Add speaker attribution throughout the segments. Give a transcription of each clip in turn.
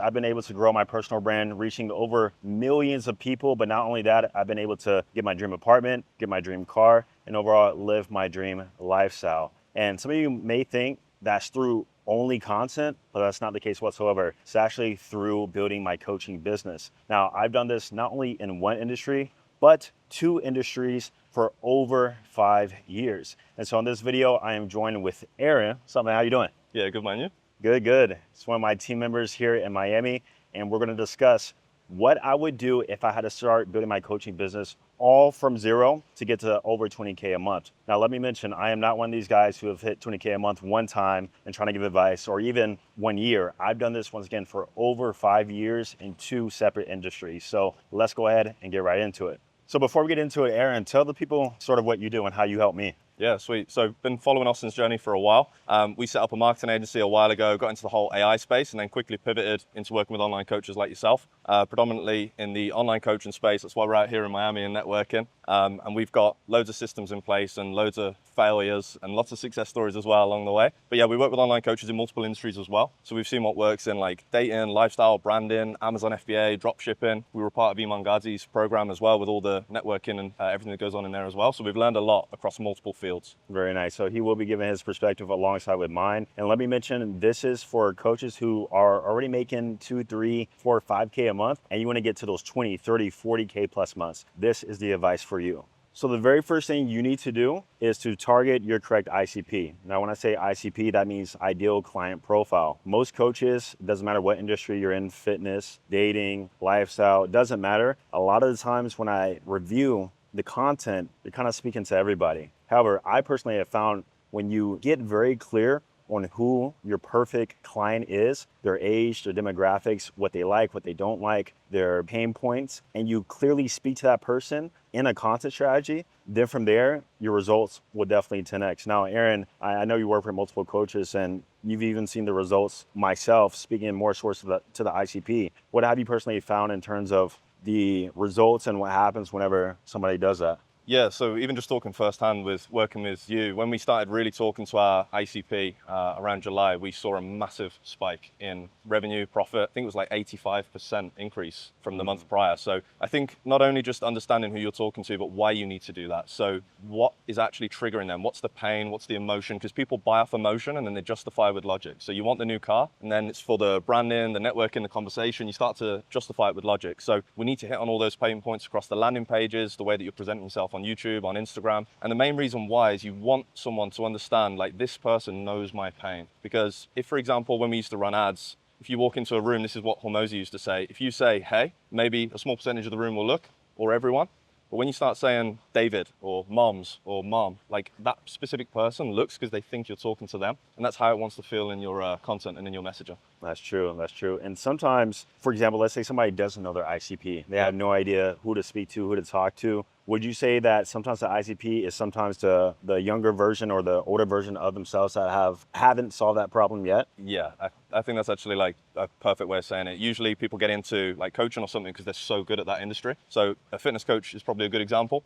Speaker 1: I've been able to grow my personal brand, reaching over millions of people. But not only that, I've been able to get my dream apartment, get my dream car, and overall live my dream lifestyle. And some of you may think that's through only content, but that's not the case whatsoever. It's actually through building my coaching business. Now, I've done this not only in one industry, but two industries for over 5 years. And so in this video, I am joined with Aaron. What's up, man? How you doing?
Speaker 2: Yeah, good, man. You?
Speaker 1: Good, good. It's one of my team members here in Miami, and we're gonna discuss what I would do if I had to start building my coaching business all from zero to get to over 20K a month. Now, let me mention, I am not one of these guys who have hit 20K a month one time and trying to give advice, or even 1 year. I've done this once again for over 5 years in two separate industries. So let's go ahead and get right into it. So before we get into it, Aaron, tell the people sort of what you do and how you help me.
Speaker 2: Yeah, sweet. So been following Austin's journey for a while. We set up a marketing agency a while ago, got into the whole AI space, and then quickly pivoted into working with online coaches like yourself, predominantly in the online coaching space. That's why we're out here in Miami and networking. And we've got loads of systems in place and loads of failures and lots of success stories as well along the way. But yeah, we work with online coaches in multiple industries as well. So we've seen what works in like dating, lifestyle, branding, Amazon FBA, drop shipping. We were part of Iman Ghazi's program as well with all the networking and everything that goes on in there as well. So we've learned a lot across multiple fields.
Speaker 1: Very nice. So he will be giving his perspective alongside with mine. And let me mention, this is for coaches who are already making 2, 3, 4, 5K a month, and you want to get to those 20, 30, 40K plus months. This is the advice for you. So the very first thing you need to do is to target your correct ICP. Now, when I say ICP, that means ideal client profile. Most coaches, it doesn't matter what industry you're in, fitness, dating, lifestyle, it doesn't matter. A lot of the times when I review the content, you're kind of speaking to everybody. However, I personally have found when you get very clear on who your perfect client is, their age, their demographics, what they like, what they don't like, their pain points, and you clearly speak to that person in a content strategy, then from there, your results will definitely 10x. Now, Aaron, I know you work with multiple coaches and you've even seen the results myself, speaking more source to the ICP. What have you personally found in terms of the results and what happens whenever somebody does that?
Speaker 2: Yeah, so even just talking firsthand with working with you, when we started really talking to our ICP around July, we saw a massive spike in revenue, profit. I think it was like 85% increase from the month prior. So I think not only just understanding who you're talking to, but why you need to do that. So what is actually triggering them? What's the pain? What's the emotion? Because people buy off emotion and then they justify with logic. So you want the new car, and then it's for the branding, the networking, the conversation. You start to justify it with logic. So we need to hit on all those pain points across the landing pages, the way that you're presenting yourself on YouTube, on Instagram. And the main reason why is you want someone to understand, like, this person knows my pain. Because if, for example, when we used to run ads, if you walk into a room, this is what Hormozi used to say. If you say, hey, maybe a small percentage of the room will look, or everyone. But when you start saying David or moms or mom, like that specific person looks because they think you're talking to them. And that's how it wants to feel in your content and in your messaging.
Speaker 1: That's true, that's true. And sometimes, for example, let's say somebody doesn't know their ICP. They have no idea who to speak to, who to talk to. Would you say that sometimes the ICP is sometimes the younger version or the older version of themselves that haven't solved that problem yet?
Speaker 2: Yeah, I think that's actually like a perfect way of saying it. Usually people get into like coaching or something because they're so good at that industry. So a fitness coach is probably a good example.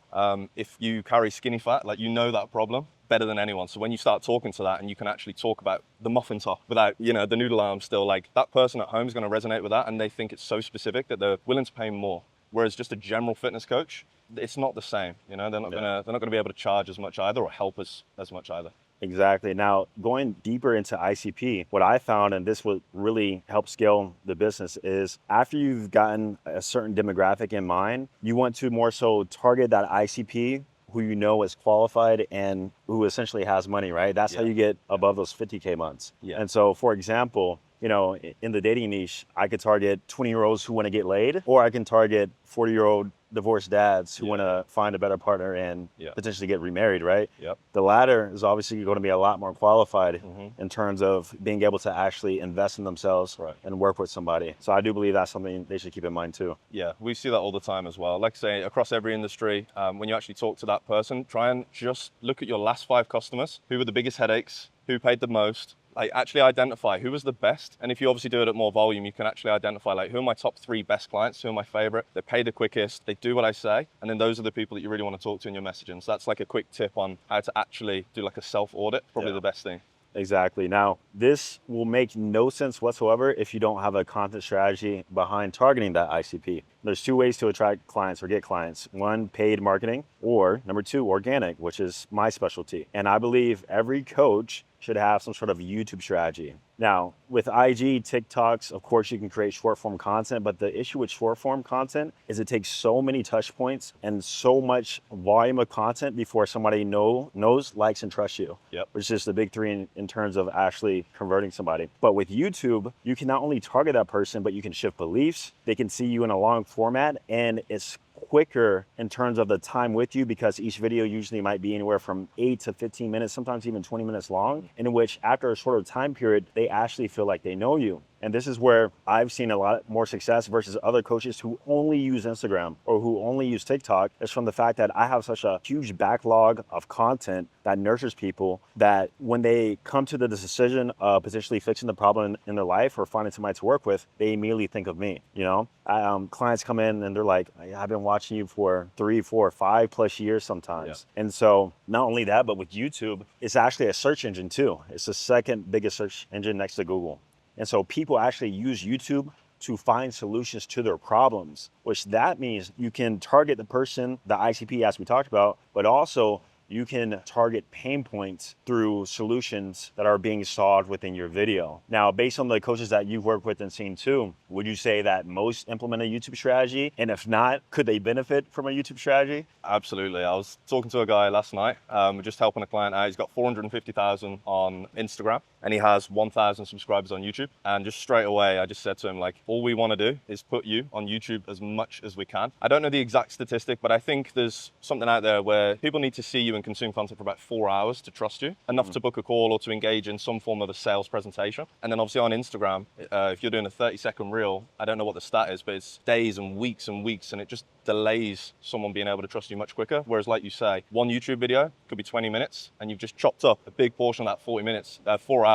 Speaker 2: If you carry skinny fat, like you know that problem better than anyone. So when you start talking to that and you can actually talk about the muffin top without, the noodle arm still, like that person at home is going to resonate with that, and they think it's so specific that they're willing to pay more. Whereas just a general fitness coach, it's not the same. They're not gonna be able to charge as much either, or help us as much either.
Speaker 1: Exactly. Now, going deeper into ICP, what I found, and this would really help scale the business, is after you've gotten a certain demographic in mind, you want to more so target that ICP who you know is qualified and who essentially has money, right? That's how you get above those 50K months.
Speaker 2: Yeah.
Speaker 1: And so, for example, in the dating niche, I could target 20-year-olds who want to get laid, or I can target 40-year-old divorced dads who want to find a better partner and potentially get remarried, right?
Speaker 2: Yep.
Speaker 1: The latter is obviously going to be a lot more qualified in terms of being able to actually invest in themselves and work with somebody. So I do believe that's something they should keep in mind too.
Speaker 2: Yeah, we see that all the time as well. Like I say, across every industry, when you actually talk to that person, try and just look at your last 5 customers. Who were the biggest headaches? Who paid the most? Like actually identify who was the best. And if you obviously do it at more volume, you can actually identify like who are my top 3 best clients, who are my favorite, they pay the quickest, they do what I say. And then those are the people that you really want to talk to in your messaging. So that's like a quick tip on how to actually do like a self audit, probably the best thing.
Speaker 1: Exactly. Now, this will make no sense whatsoever if you don't have a content strategy behind targeting that ICP. There's two ways to attract clients or get clients. One, paid marketing, or number two, organic, which is my specialty. And I believe every coach should have some sort of YouTube strategy. Now, with IG, TikToks, of course, you can create short form content, but the issue with short form content is it takes so many touch points and so much volume of content before somebody knows, likes, and trusts you.
Speaker 2: Yep.
Speaker 1: Which is just the big three in terms of actually converting somebody. But with YouTube, you can not only target that person, but you can shift beliefs. They can see you in a long format, and it's quicker in terms of the time with you, because each video usually might be anywhere from 8 to 15 minutes, sometimes even 20 minutes long, in which after a shorter time period, they actually feel like they know you. And this is where I've seen a lot more success versus other coaches who only use Instagram or who only use TikTok, is from the fact that I have such a huge backlog of content that nurtures people that when they come to the decision of potentially fixing the problem in their life or finding somebody to work with, they immediately think of me. Clients come in and they're like, I've been watching you for 3, 4, 5+ years sometimes. Yeah. And so not only that, but with YouTube, it's actually a search engine too. It's the second biggest search engine next to Google. And so people actually use YouTube to find solutions to their problems, which that means you can target the person, the ICP, as we talked about, but also you can target pain points through solutions that are being solved within your video. Now, based on the coaches that you've worked with and seen too, would you say that most implement a YouTube strategy? And if not, could they benefit from a YouTube strategy?
Speaker 2: Absolutely. I was talking to a guy last night, just helping a client out. He's got 450,000 on Instagram and he has 1,000 subscribers on YouTube. And just straight away, I just said to him, like, all we want to do is put you on YouTube as much as we can. I don't know the exact statistic, but I think there's something out there where people need to see you and consume content for about 4 hours to trust you, enough to book a call or to engage in some form of a sales presentation. And then obviously on Instagram, if you're doing a 30-second reel, I don't know what the stat is, but it's days and weeks, and it just delays someone being able to trust you much quicker. Whereas like you say, one YouTube video could be 20 minutes and you've just chopped up a big portion of that 4 hours,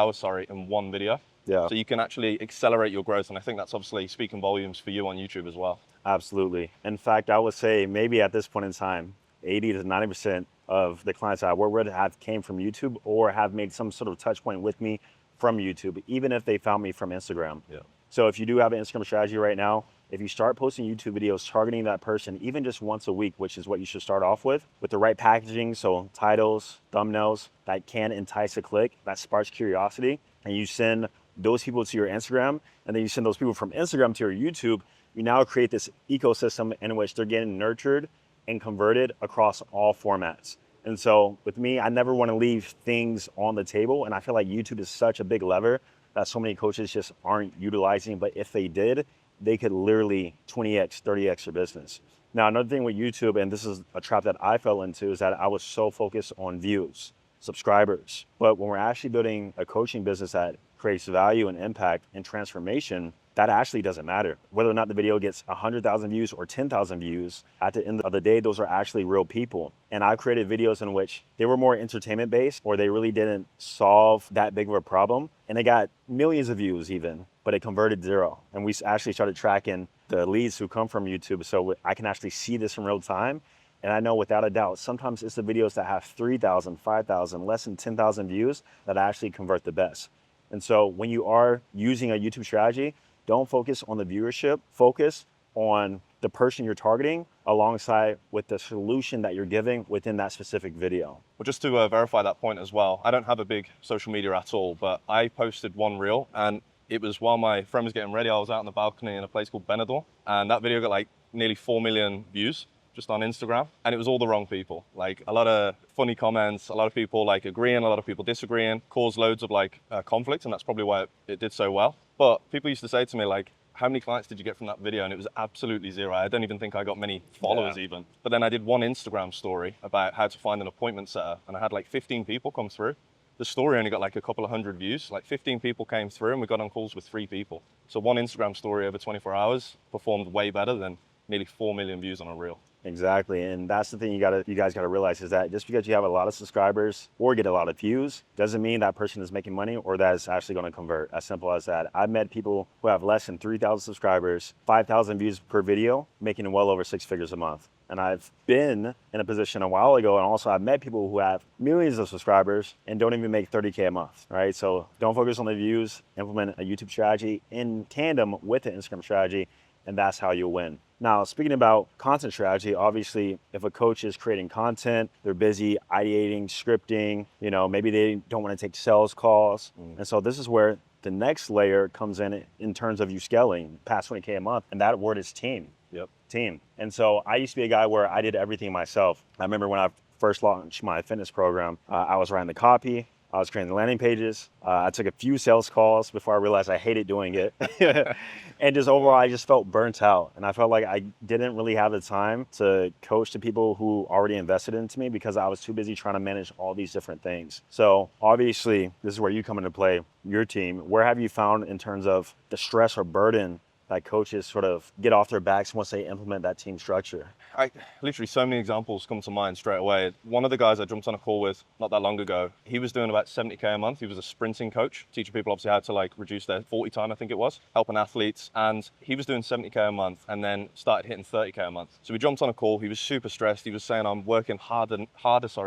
Speaker 2: in one video.
Speaker 1: Yeah.
Speaker 2: So you can actually accelerate your growth. And I think that's obviously speaking volumes for you on YouTube as well.
Speaker 1: Absolutely. In fact, I would say maybe at this point in time, 80 to 90% of the clients I work with have came from YouTube or have made some sort of touch point with me from YouTube, even if they found me from Instagram.
Speaker 2: Yeah.
Speaker 1: So if you do have an Instagram strategy right now, if you start posting YouTube videos targeting that person, even just once a week, which is what you should start off with the right packaging, so titles, thumbnails that can entice a click, that sparks curiosity, and you send those people to your Instagram, and then you send those people from Instagram to your YouTube, you now create this ecosystem in which they're getting nurtured and converted across all formats. And so with me, I never want to leave things on the table, and I feel like YouTube is such a big lever that so many coaches just aren't utilizing, but if they did, they could literally 20x, 30x their business. Now, another thing with YouTube, and this is a trap that I fell into, is that I was so focused on views, subscribers. But when we're actually building a coaching business that creates value and impact and transformation, that actually doesn't matter. Whether or not the video gets 100,000 views or 10,000 views, at the end of the day, those are actually real people. And I created videos in which they were more entertainment based, or they really didn't solve that big of a problem. And they got millions of views even, but it converted 0. And we actually started tracking the leads who come from YouTube. So I can actually see this in real time. And I know without a doubt, sometimes it's the videos that have 3,000, 5,000, less than 10,000 views that actually convert the best. And so when you are using a YouTube strategy, don't focus on the viewership, focus on the person you're targeting alongside with the solution that you're giving within that specific video.
Speaker 2: Well, just to verify that point as well, I don't have a big social media at all, but I posted one reel and it was while my friend was getting ready. I was out on the balcony in a place called Benidorm, and that video got like nearly 4 million views just on Instagram, and it was all the wrong people. Like a lot of funny comments, a lot of people like agreeing, a lot of people disagreeing, caused loads of conflict, and that's probably why it did so well. But people used to say to me like, how many clients did you get from that video? And it was absolutely 0. I don't even think I got many followers even. But then I did one Instagram story about how to find an appointment setter, and I had like 15 people come through. The story only got like a couple of hundred views. Like 15 people came through and we got on calls with 3 people. So one Instagram story over 24 hours performed way better than nearly 4 million views on a reel.
Speaker 1: Exactly, and that's the thing you guys gotta realize, is that just because you have a lot of subscribers or get a lot of views doesn't mean that person is making money or that it's actually gonna convert. As simple as that. I've met people who have less than 3,000 subscribers, 5,000 views per video, making well over 6 figures a month. And I've been in a position a while ago, and also I've met people who have millions of subscribers and don't even make 30K a month, right? So don't focus on the views, implement a YouTube strategy in tandem with the Instagram strategy, and that's how you'll win. Now, speaking about content strategy, obviously, if a coach is creating content, they're busy ideating, scripting, maybe they don't want to take sales calls. And so this is where the next layer comes in terms of you scaling past 20K a month, and that word is team.
Speaker 2: Yep.
Speaker 1: Team. And so I used to be a guy where I did everything myself. I remember when I first launched my fitness program, I was writing the copy, I was creating the landing pages. I took a few sales calls before I realized I hated doing it. And just overall, I just felt burnt out. And I felt like I didn't really have the time to coach the people who already invested into me because I was too busy trying to manage all these different things. So obviously, this is where you come into play, your team. Where have you found in terms of the stress or burden that coaches sort of get off their backs once they implement that team structure?
Speaker 2: Literally so many examples come to mind straight away. One of the guys I jumped on a call with not that long ago, he was doing about 70K a month. He was a sprinting coach, teaching people obviously how to reduce their 40 time, I think it was, helping athletes. And he was doing 70K a month and then started hitting 30K a month. So we jumped on a call. He was super stressed. He was saying, I'm working harder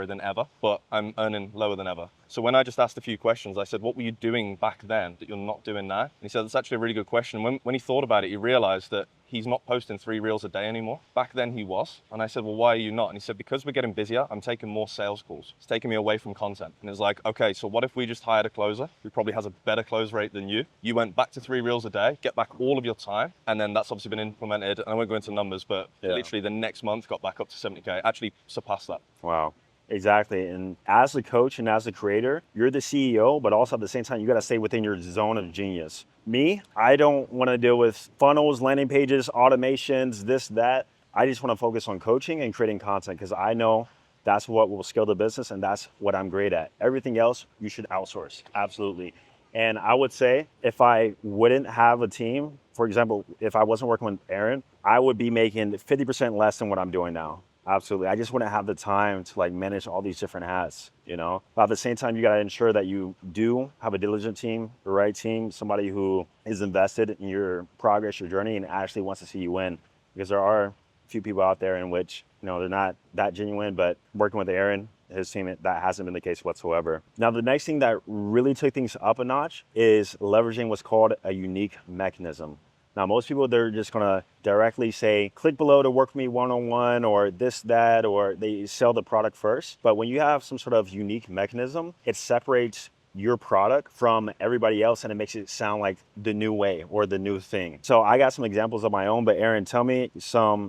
Speaker 2: than ever, but I'm earning lower than ever. So when I just asked a few questions, I said, what were you doing back then that you're not doing now? And he said, that's actually a really good question. When he thought about it, he realized that he's not posting 3 reels a day anymore. Back then he was. And I said, well, why are you not? And he said, because we're getting busier, I'm taking more sales calls. It's taking me away from content. And it's like, okay, so what if we just hired a closer who probably has a better close rate than you? You went back to 3 reels a day, get back all of your time. And then that's obviously been implemented. And I won't go into numbers, but literally the next month got back up to 70K, actually surpassed that.
Speaker 1: Wow. Exactly. And as a coach and as a creator, you're the CEO, but also at the same time, you got to stay within your zone of genius. Me, I don't want to deal with funnels, landing pages, automations, this, that. I just want to focus on coaching and creating content because I know that's what will scale the business and that's what I'm great at. Everything else, you should outsource. Absolutely. And I would say if I wouldn't have a team, for example, if I wasn't working with Aaron, I would be making 50% less than what I'm doing now. Absolutely. I just wouldn't have the time to manage all these different hats, But at the same time, you got to ensure that you do have a diligent team, the right team, somebody who is invested in your progress, your journey, and actually wants to see you win. Because there are a few people out there in which, they're not that genuine, but working with Aaron, his team, that hasn't been the case whatsoever. Now, the next thing that really took things up a notch is leveraging what's called a unique mechanism. Now, most people, they're just gonna directly say, click below to work with me one-on-one or this, that, or they sell the product first. But when you have some sort of unique mechanism, it separates your product from everybody else and it makes it sound like the new way or the new thing. So I got some examples of my own, but Aaron, tell me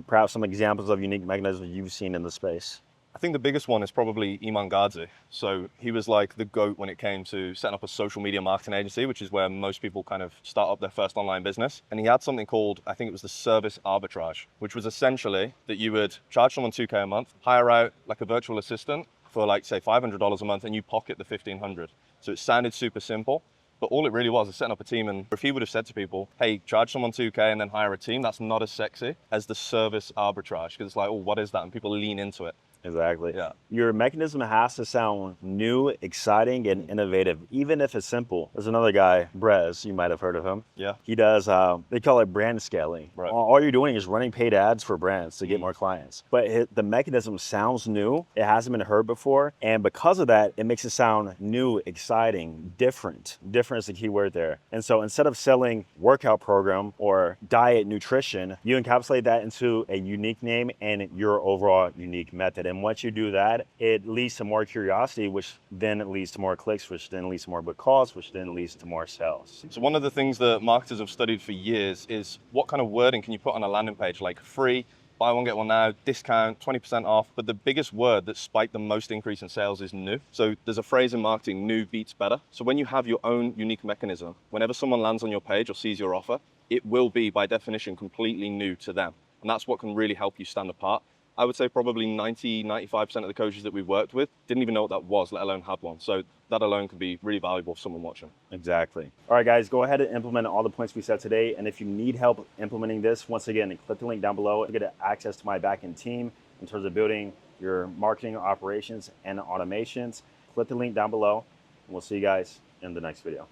Speaker 1: perhaps some examples of unique mechanisms you've seen in the space.
Speaker 2: I think the biggest one is probably Iman Gadzi. So he was like the GOAT when it came to setting up a social media marketing agency, which is where most people kind of start up their first online business. And he had something called, I think it was the service arbitrage, which was essentially that you would charge someone 2K a month, hire out like a virtual assistant for say $500 a month and you pocket the $1,500. So it sounded super simple. But all it really was is setting up a team. And if he would have said to people, hey, charge someone 2K and then hire a team, that's not as sexy as the service arbitrage. Because it's like, oh, what is that? And people lean into it.
Speaker 1: Exactly.
Speaker 2: Yeah.
Speaker 1: Your mechanism has to sound new, exciting, and innovative, even if it's simple. There's another guy, Brez, you might have heard of him.
Speaker 2: Yeah.
Speaker 1: He does, they call it brand scaling.
Speaker 2: Right.
Speaker 1: All you're doing is running paid ads for brands to get more clients. But the mechanism sounds new. It hasn't been heard before. And because of that, it makes it sound new, exciting, different. Different is the key word there. And so instead of selling workout program or diet nutrition, you encapsulate that into a unique name and your overall unique method. And once you do that, it leads to more curiosity, which then leads to more clicks, which then leads to more book calls, which then leads to more sales.
Speaker 2: So one of the things that marketers have studied for years is what kind of wording can you put on a landing page, like free, buy one, get one now, discount, 20% off. But the biggest word that spiked the most increase in sales is new. So there's a phrase in marketing, new beats better. So when you have your own unique mechanism, whenever someone lands on your page or sees your offer, it will be by definition completely new to them. And that's what can really help you stand apart. I would say probably 95% of the coaches that we've worked with didn't even know what that was, let alone had one. So that alone could be really valuable for someone watching.
Speaker 1: Exactly. All right, guys, go ahead and implement all the points we said today. And if you need help implementing this, once again, click the link down below to get access to my backend team in terms of building your marketing operations and automations. Click the link down below, and we'll see you guys in the next video.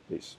Speaker 1: Peace.